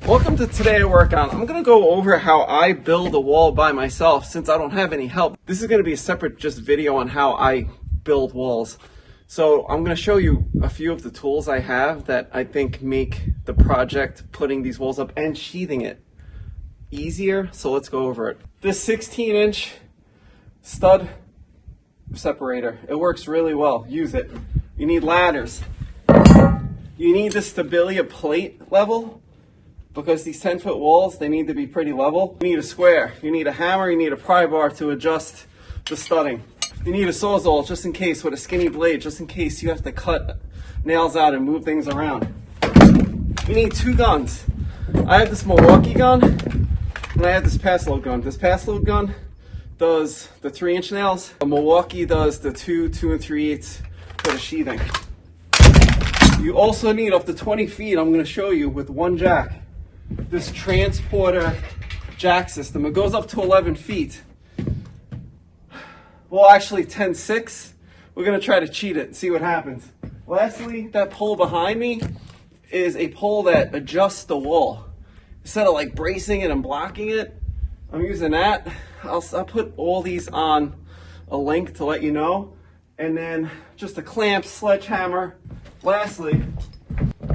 Welcome to Today I Work On. I'm going to go over how I build a wall by myself since I don't have any help. This is going to be a separate just video on how I build walls. So I'm going to show you a few of the tools I have that I think make the project putting these walls up and sheathing it easier. So let's go over it. This 16-inch stud separator, it works really well. Use it. You need ladders. You need the stability plate level, because these 10-foot walls, they need to be pretty level. You need a square, you need a hammer, you need a pry bar to adjust the studding. You need a sawzall just in case, with a skinny blade, just in case you have to cut nails out and move things around. You need two guns. I have this Milwaukee gun, and I have this pass load gun. This pass load gun does the 3-inch nails. The Milwaukee does the 2 3/8 for the sheathing. You also need up to 20 feet, I'm gonna show you, with one jack. This transporter jack system. It goes up to 11 feet. Well, actually 10.6. We're going to try to cheat it and see what happens. Lastly, that pole behind me is a pole that adjusts the wall. Instead of like bracing it and blocking it, I'm using that. I'll put all these on a link to let you know. And then just a clamp, sledgehammer. Lastly,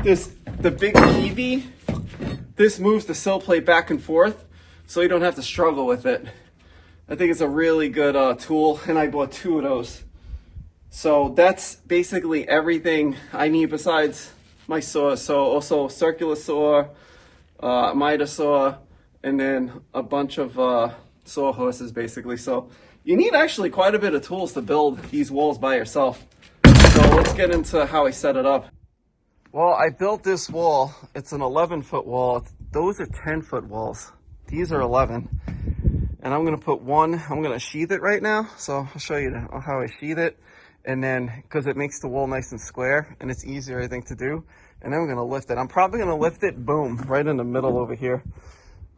the big PV. This moves the sill plate back and forth, so you don't have to struggle with it. I think it's a really good tool, and I bought 2 of those. So that's basically everything I need besides my saw. So also circular saw, miter saw, and then a bunch of saw horses basically. So you need actually quite a bit of tools to build these walls by yourself. So let's get into how I set it up. Well, I built this wall. It's an 11-foot wall. Those are 10-foot walls. These are 11. And I'm going to put one, I'm going to sheath it right now. So I'll show you how I sheath it. And then, because it makes the wall nice and square, and it's easier, I think, to do. And then we're going to lift it. I'm probably going to lift it, boom, right in the middle over here.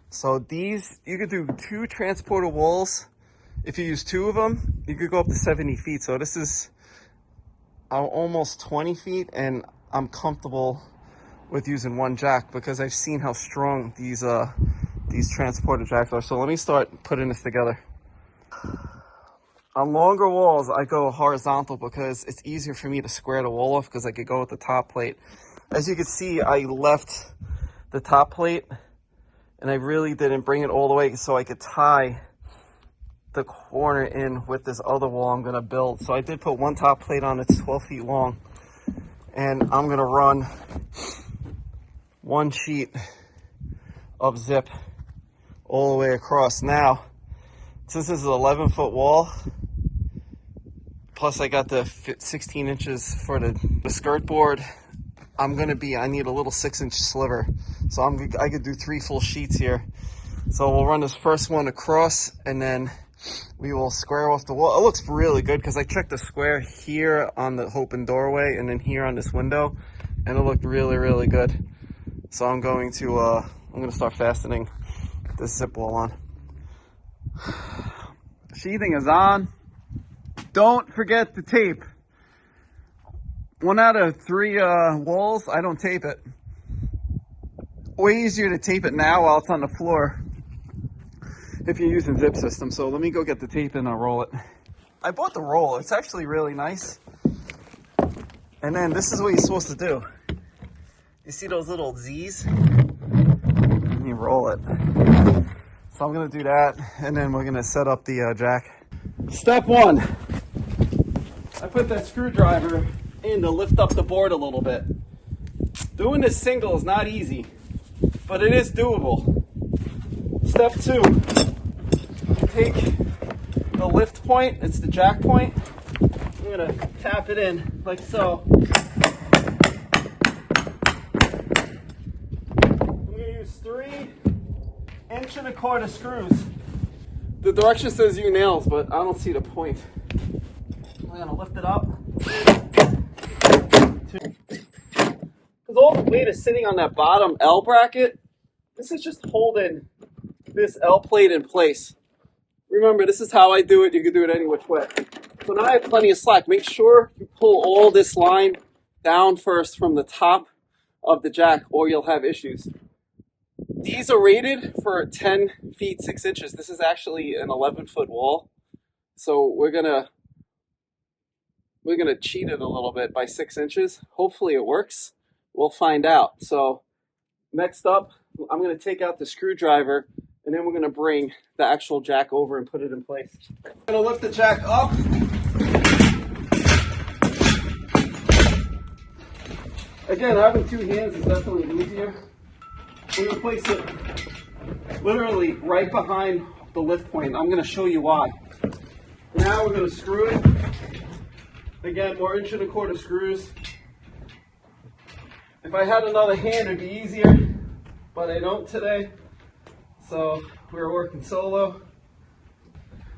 So these, you could do 2 transporter walls. If you use 2 of them, you could go up to 70 feet. So this is almost 20 feet, and I'm comfortable with using one jack because I've seen how strong these transporter jacks are. So let me start putting this together. On longer walls, I go horizontal because it's easier for me to square the wall off because I could go with the top plate. As you can see, I left the top plate and I really didn't bring it all the way so I could tie the corner in with this other wall I'm gonna build. So I did put one top plate on, it's 12 feet long. And I'm gonna run 1 sheet of zip all the way across. Now, since this is an 11-foot wall, plus I got the 16 inches for the skirt board, I need a little 6-inch sliver. So I could do 3 full sheets here. So we'll run this first one across and then we will square off the wall. It looks really good because I checked the square here on the open doorway and then here on this window, and it looked really, really good. So I'm going to start fastening this zip wall on. Sheathing is on. Don't forget the tape. 1 out of 3 walls, I don't tape it. Way easier to tape it now while it's on the floor if you're using zip system. So let me go get the tape and I'll roll it. I bought the roll. It's actually really nice. And then this is what you're supposed to do. You see those little Z's? And you roll it. So I'm going to do that, and then we're going to set up the jack. Step 1. I put that screwdriver in to lift up the board a little bit. Doing this single is not easy, but it is doable. Step 2. Take the lift point, it's the jack point. I'm going to tap it in like so. I'm going to use 3 1.25-inch screws. The direction says U nails, but I don't see the point. I'm going to lift it up. Because all the weight is sitting on that bottom L bracket. This is just holding this L plate in place. Remember, this is how I do it. You can do it any which way. So now I have plenty of slack. Make sure you pull all this line down first from the top of the jack or you'll have issues. these are rated for 10 feet 6 inches. This is actually an 11-foot wall. So we're gonna cheat it a little bit by 6 inches. Hopefully it works. We'll find out. So next up, I'm gonna take out the screwdriver, and then we're gonna bring the actual jack over and put it in place. I'm gonna lift the jack up. Again, having two hands is definitely easier. We're gonna place it literally right behind the lift point. I'm gonna show you why. Now we're gonna screw it. Again, more 1¼ inch screws. If I had another hand, it'd be easier, but I don't today. So we're working solo.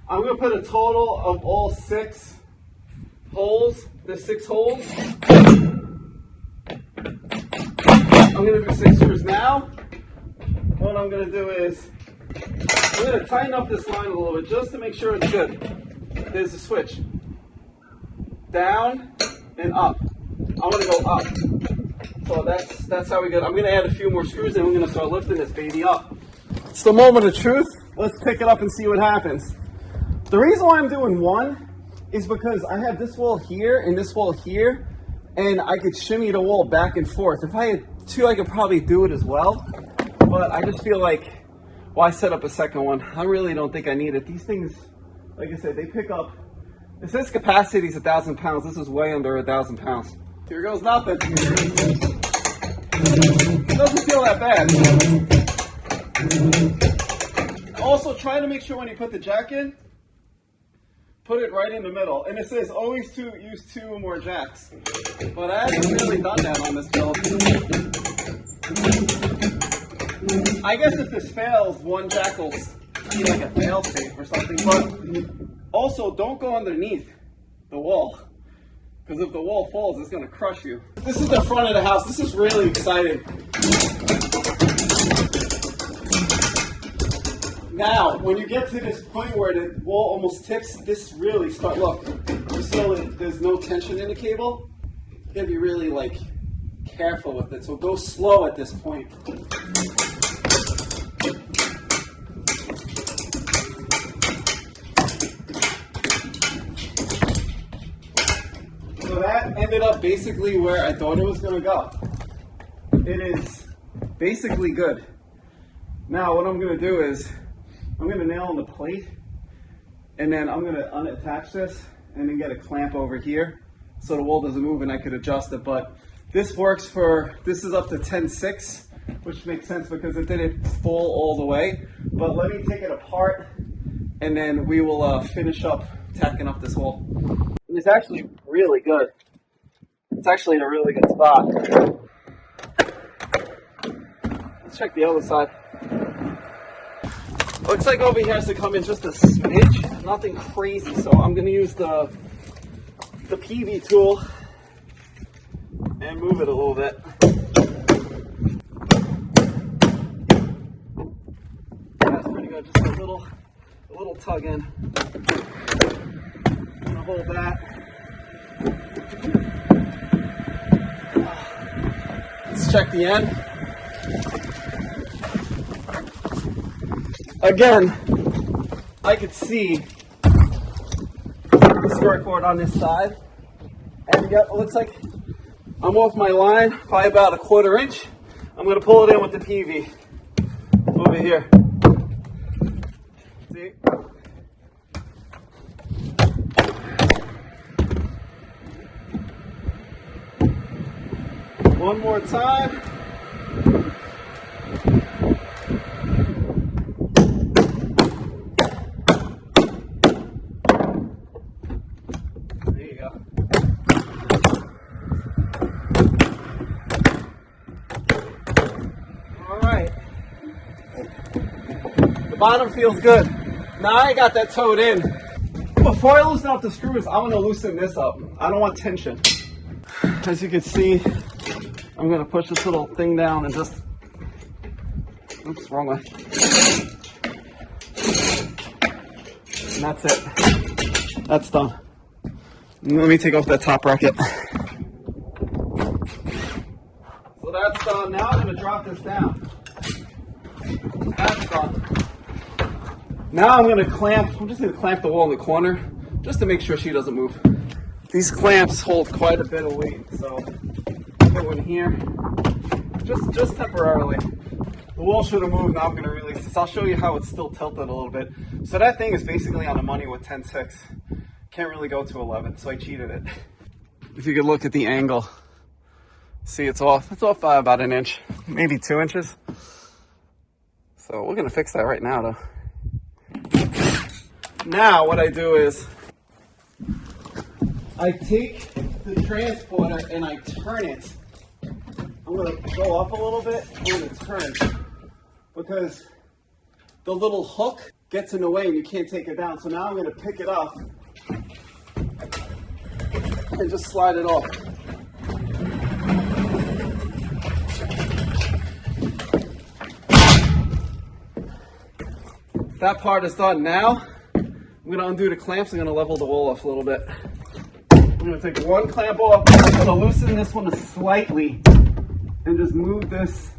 I'm gonna put a total of all 6 holes. There's 6 holes. I'm gonna do 6 screws now. What I'm gonna do is, I'm gonna tighten up this line a little bit just to make sure it's good. There's a switch. Down and up. I'm gonna go up. So that's how we get. I'm gonna add a few more screws and we're gonna start lifting this baby up. It's the moment of truth. Let's pick it up and see what happens. The reason why I'm doing 1 is because I have this wall here and this wall here, and I could shimmy the wall back and forth. If I had 2, I could probably do it as well. But I just feel like, why set up a second one? I really don't think I need it. These things, like I said, they pick up. It says capacity is 1,000 pounds. This is way under 1,000 pounds. Here goes nothing. It doesn't feel that bad. Also, try to make sure when you put the jack in, put it right in the middle. And it says always use 2 or more jacks. But I haven't really done that on this build. I guess if this fails, 1 jack will be like a fail safe or something. But also, don't go underneath the wall. Because if the wall falls, it's going to crush you. This is the front of the house. This is really exciting. Now, when you get to this point where the wall almost tips, this really starts, look, just so there's no tension in the cable, you gotta be really like careful with it. So go slow at this point. So that ended up basically where I thought it was gonna go. It is basically good. Now what I'm gonna do is, I'm going to nail on the plate, and then I'm going to unattach this and then get a clamp over here so the wall doesn't move and I could adjust it. But this works for, this is up to 10/6, which makes sense because it didn't fall all the way. But let me take it apart and then we will finish up tacking up this wall. And it's actually really good. It's actually in a really good spot. Let's check the other side. Looks like over here has to come in just a smidge, nothing crazy. So I'm going to use the PV tool and move it a little bit. That's pretty good. Just a little tug in. I'm going to hold that. Let's check the end. Again, I could see the squirt cord on this side, and it looks like I'm off my line by about 1/4 inch. I'm going to pull it in with the PV over here. See? One more time. Bottom feels good. Now I got that towed in. Before I loosen up the screws, I want to loosen this up. I don't want tension. As you can see, I'm going to push this little thing down and just, oops, wrong way. And that's it. That's done. Let me take off that top bracket. So that's done. Now I'm going to drop this down. that's done. Now I'm just going to clamp the wall in the corner just to make sure she doesn't move. These clamps hold quite a bit of weight, so put one here, just temporarily. The wall should have moved. Now I'm going to release this. I'll show you how it's still tilted a little bit. So that thing is basically on the money with 10.6. Can't really go to 11, so I cheated it. If you could look at the angle, see it's off. It's off by about an inch, maybe 2 inches. So we're going to fix that right now, though. Now what I do is I take the transporter and I turn it. I'm going to go up a little bit. I'm going to turn because the little hook gets in the way and you can't take it down. So now I'm going to pick it up and just slide it off. That part is done. Now I'm going to undo the clamps. I'm going to level the wall off a little bit. I'm going to take one clamp off. I'm going to loosen this one slightly and just move this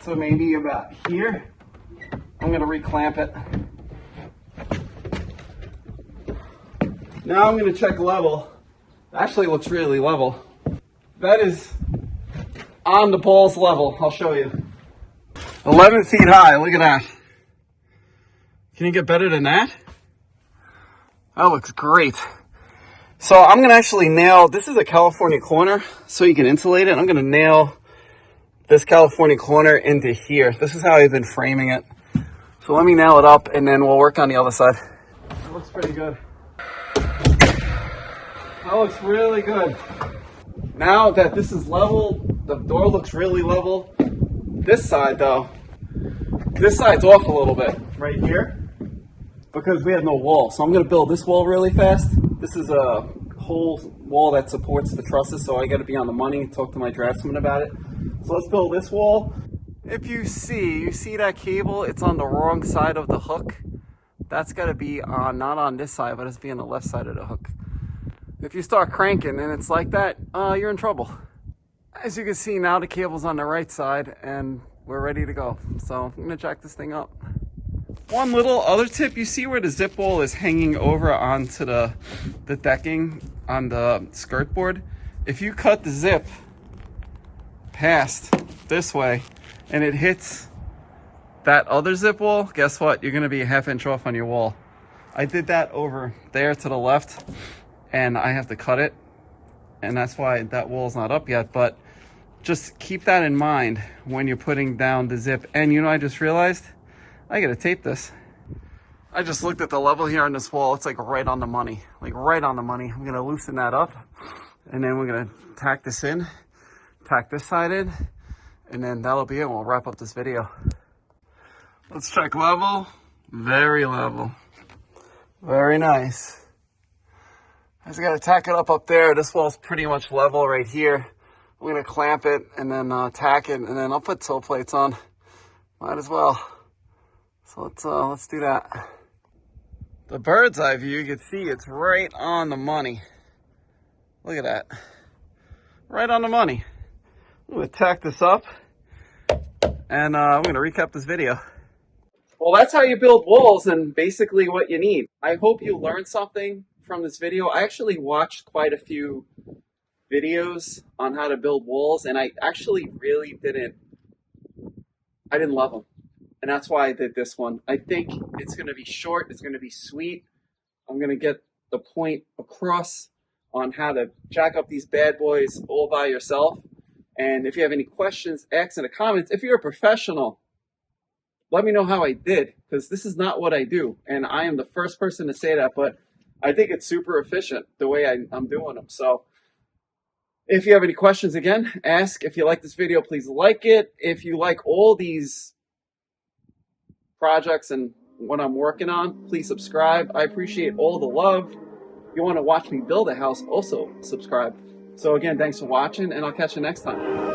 to maybe about here. I'm going to reclamp it. Now I'm going to check level. Actually, it looks really level. That is on the balls level. I'll show you. 11 feet high. Look at that. Can you get better than that? That looks great. So I'm going to actually nail, this is a California corner, so you can insulate it. I'm going to nail this California corner into here. This is how I've been framing it. So let me nail it up and then we'll work on the other side. That looks pretty good. That looks really good. Now that this is level, the door looks really level. This side though, this side's off a little bit right here because we have no wall. So I'm going to build this wall really fast. This is a whole wall that supports the trusses, so I got to be on the money and talk to my draftsman about it. So let's build this wall. If you see that cable, it's on the wrong side of the hook. That's got to be on, not on this side, but it's be on the left side of the hook. If you start cranking and it's like that, you're in trouble. As you can see now, the cable's on the right side and we're ready to go. So I'm going to jack this thing up. One little other tip, you see where the zip wall is hanging over onto the decking on the skirt board? If you cut the zip past this way and it hits that other zip wall, guess what? You're going to be a ½ inch off on your wall. I did that over there to the left and I have to cut it. And that's why that wall's not up yet. But just keep that in mind when you're putting down the zip. And you know, I just realized I gotta tape this. I just looked at the level here on this wall. It's like right on the money, like right on the money. I'm gonna loosen that up and then we're gonna tack this in, tack this side in, and then that'll be it. We'll wrap up this video. Let's check level. Very level. Very nice. I just gotta tack it up there. This wall's pretty much level right here. I'm gonna clamp it and then tack it, and then I'll put toe plates on. Might as well. So let's do that. The bird's eye view, you can see it's right on the money. Look at that. Right on the money. I'm gonna tack this up and I'm gonna recap this video. Well, that's how you build walls and basically what you need. I hope you learned something from this video. I actually watched quite a few videos on how to build walls and I actually really didn't love them. And that's why I did this one. I think it's going to be short. It's going to be sweet. I'm going to get the point across on how to jack up these bad boys all by yourself. And if you have any questions, ask in the comments. If you're a professional, let me know how I did, because this is not what I do. And I am the first person to say that, but I think it's super efficient the way I'm doing them. So if you have any questions, again, ask. If you like this video, please like it. If you like all these projects and what I'm working on, please subscribe. I appreciate all the love. If you want to watch me build a house, also subscribe. So again, thanks for watching and I'll catch you next time.